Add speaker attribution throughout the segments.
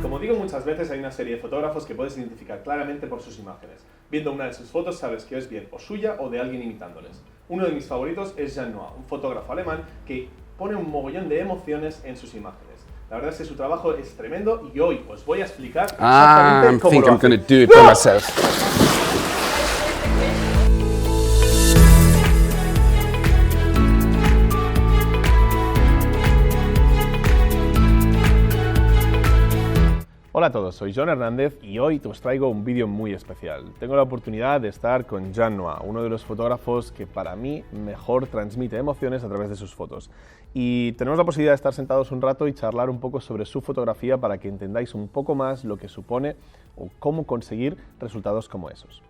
Speaker 1: Como digo muchas veces, hay una serie de fotógrafos que puedes identificar claramente por sus imágenes. Viendo una de sus fotos sabes que es bien o suya o de alguien imitándoles. Uno de mis favoritos es Jean Noir, un fotógrafo alemán que pone un mogollón de emociones en sus imágenes. La verdad es que su trabajo es tremendo y hoy os voy a explicar exactamente cómo lo hace.
Speaker 2: I'm gonna do it by myself.
Speaker 1: Hola a todos, soy John Hernández y hoy os traigo un vídeo muy especial. Tengo la oportunidad de estar con Jean Noir, uno de los fotógrafos que para mí mejor transmite emociones a través de sus fotos. Y tenemos la posibilidad de estar sentados un rato y charlar un poco sobre su fotografía para que entendáis un poco más lo que supone o cómo conseguir resultados como esos.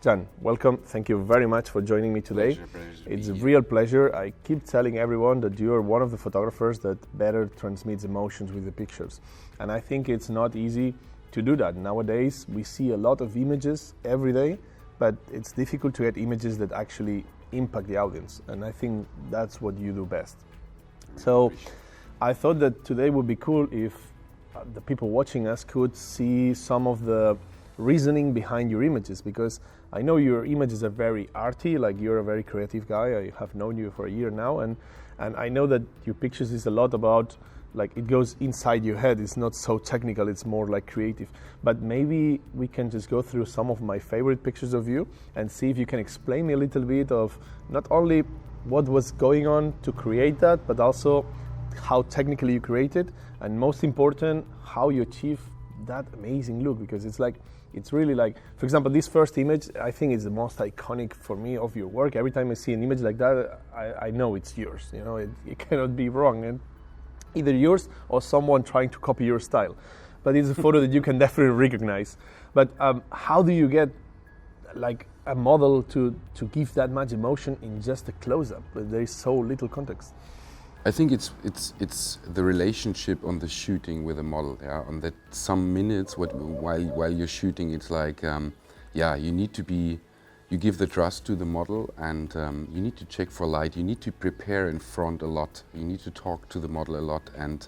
Speaker 1: Jean, welcome. Thank you very much for joining me today. It's a real pleasure. I keep telling everyone that you are one of the photographers that better transmits emotions with the pictures. And I think it's not easy to do that. Nowadays, we see a lot of images every day, but it's difficult to get images that actually impact the audience. And I think that's what you do best. So I thought that today would be cool if the people watching us could see some of the reasoning behind your images, because I know your images are very arty, like you're a very creative guy. I have known you for a year now, and I know that your pictures is a lot about, like, it goes inside your head. It's not so technical, it's more like creative. But maybe we can just go through some of my favorite pictures of you and see if you can explain me a little bit of not only what was going on to create that, but also how technically you created, and most important, how you achieve that amazing look, because it's really like, for example, this first image, I think is the most iconic for me of your work. Every time I see an image like that, I know it's yours. You know, it cannot be wrong, and either yours or someone trying to copy your style. But it's a photo that you can definitely recognize. But how do you get like a model to give that much emotion in just a close-up? There is so little context.
Speaker 2: I think it's the relationship on the shooting with a model. Yeah, on that some minutes while you're shooting, it's like you give the trust to the model, and you need to check for light. You need to prepare in front a lot. You need to talk to the model a lot, and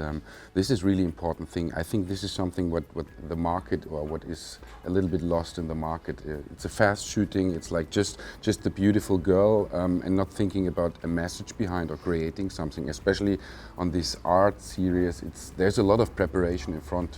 Speaker 2: this is really important thing. I think this is something what the market, or what is a little bit lost in the market. It's a fast shooting. It's like just the beautiful girl, and not thinking about a message behind or creating something. Especially on this art series, there's a lot of preparation in front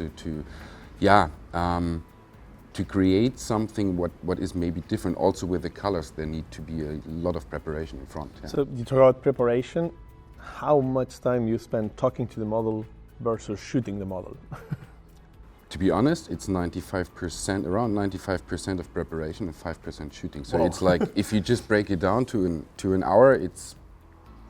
Speaker 2: to create something what is maybe different. Also with the colors, there need to be a lot of preparation in front. Yeah.
Speaker 1: So you talk about preparation. How much time you spend talking to the model versus shooting the model?
Speaker 2: To be honest, it's around 95% of preparation and 5% shooting. So It's like, if you just break it down to an hour, it's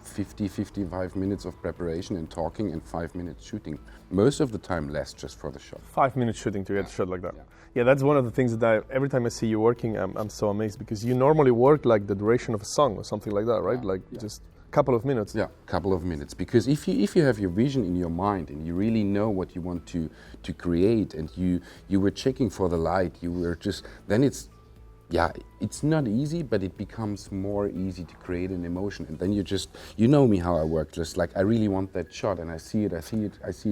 Speaker 2: 55 minutes of preparation and talking and 5 minutes shooting. Most of the time less, just for the shot. 5
Speaker 1: minutes shooting to get a shot like that. Yeah, that's one of the things that every time I see you working, I'm so amazed, because you normally work like the duration of a song or something like that, right? Just a couple of minutes.
Speaker 2: Yeah, a couple of minutes. Because if you have your vision in your mind and you really know what you want to create, and you were checking for the light, you were then it's not easy, but it becomes more easy to create an emotion. And then you know me how I work, just like I really want that shot, and I see it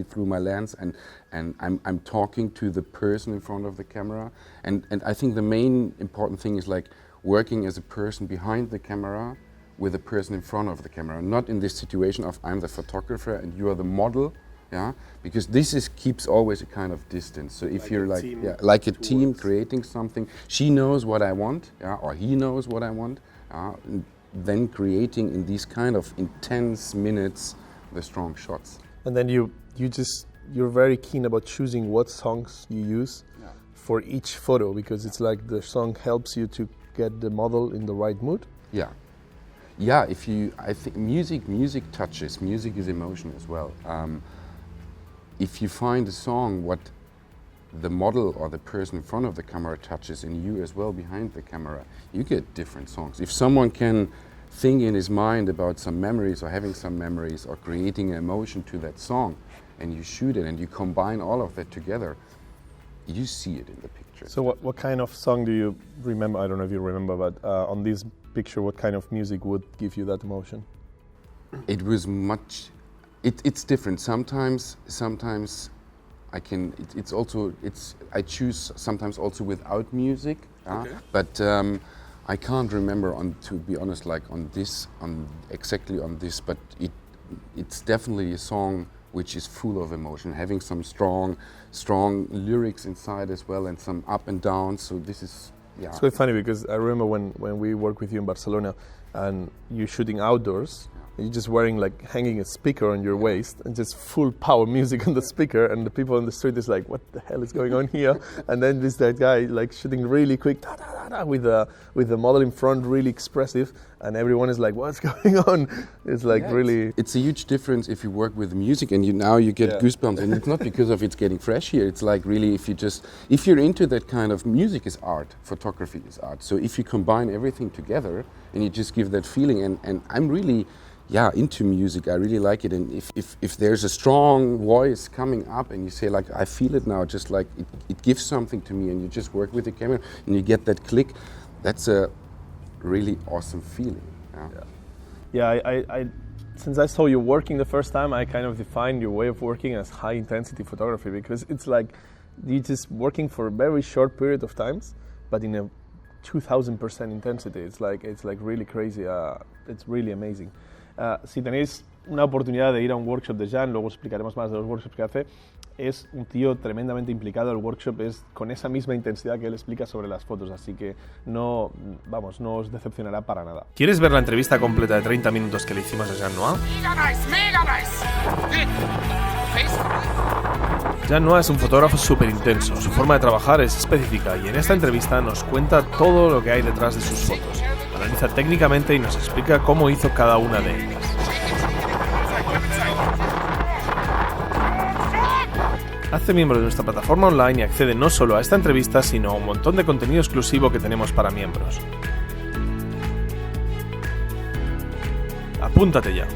Speaker 2: through my lens, and I'm talking to the person in front of the camera. And I think the main important thing is like working as a person behind the camera with a person in front of the camera, not in this situation of I'm the photographer and you are the model. Yeah, because this keeps always a kind of distance. So if you're like a team creating something, she knows what I want, or he knows what I want, then creating in these kind of intense minutes the strong shots.
Speaker 1: And then you're very keen about choosing what songs you use for each photo, because it's like the song helps you to get the model in the right mood.
Speaker 2: Yeah. I think music touches. Music is emotion as well. If you find a song what the model or the person in front of the camera touches, and you as well behind the camera, you get different songs. If someone can think in his mind about some memories, or having some memories, or creating an emotion to that song, and you shoot it and you combine all of that together, you see it in the picture.
Speaker 1: So what kind of song do you remember? I don't know if you remember, but on this picture, what kind of music would give you that emotion?
Speaker 2: It was it's different. Sometimes I choose sometimes also without music,
Speaker 1: Okay.
Speaker 2: but I can't remember to be honest, like exactly on this, but it's definitely a song which is full of emotion, having some strong lyrics inside as well, and some up and down. So this is, yeah.
Speaker 1: It's quite funny because I remember when we worked with you in Barcelona and you're shooting outdoors, and you're just wearing, like, hanging a speaker on your waist and just full power music on the speaker, and the people on the street is like, what the hell is going on here? And then that guy, like, shooting really quick, da, da, da, da, with the model in front, really expressive, and everyone is like, what's going on? It's like, really...
Speaker 2: It's a huge difference if you work with music and you get goosebumps, and it's not because of it's getting fresh here. It's like, really, if you're into that kind of music is art, photography is art. So if you combine everything together and you just give that feeling, and I'm really into music, I really like it, and if there's a strong voice coming up and you say, like, I feel it now, just like it gives something to me, and you just work with the camera and you get that click, that's a really awesome feeling.
Speaker 1: I since I saw you working the first time, I kind of defined your way of working as high intensity photography, because it's like you're just working for a very short period of times, but in a 2000% intensity. It's like really crazy. It's really amazing. Si tenéis una oportunidad de ir a un workshop de Jean, luego explicaremos más de los workshops que hace. Es un tío tremendamente implicado. El workshop es con esa misma intensidad que él explica sobre las fotos, así que no os decepcionará para nada. ¿Quieres ver la entrevista completa de 30 minutos que le hicimos a Jean Noir? Mega nice. Jean Noir es un fotógrafo súper intenso. Su forma de trabajar es específica y en esta entrevista nos cuenta todo lo que hay detrás de sus fotos. Analiza técnicamente y nos explica cómo hizo cada una de ellas. Hazte miembro de nuestra plataforma online y accede no solo a esta entrevista, sino a un montón de contenido exclusivo que tenemos para miembros. Apúntate ya.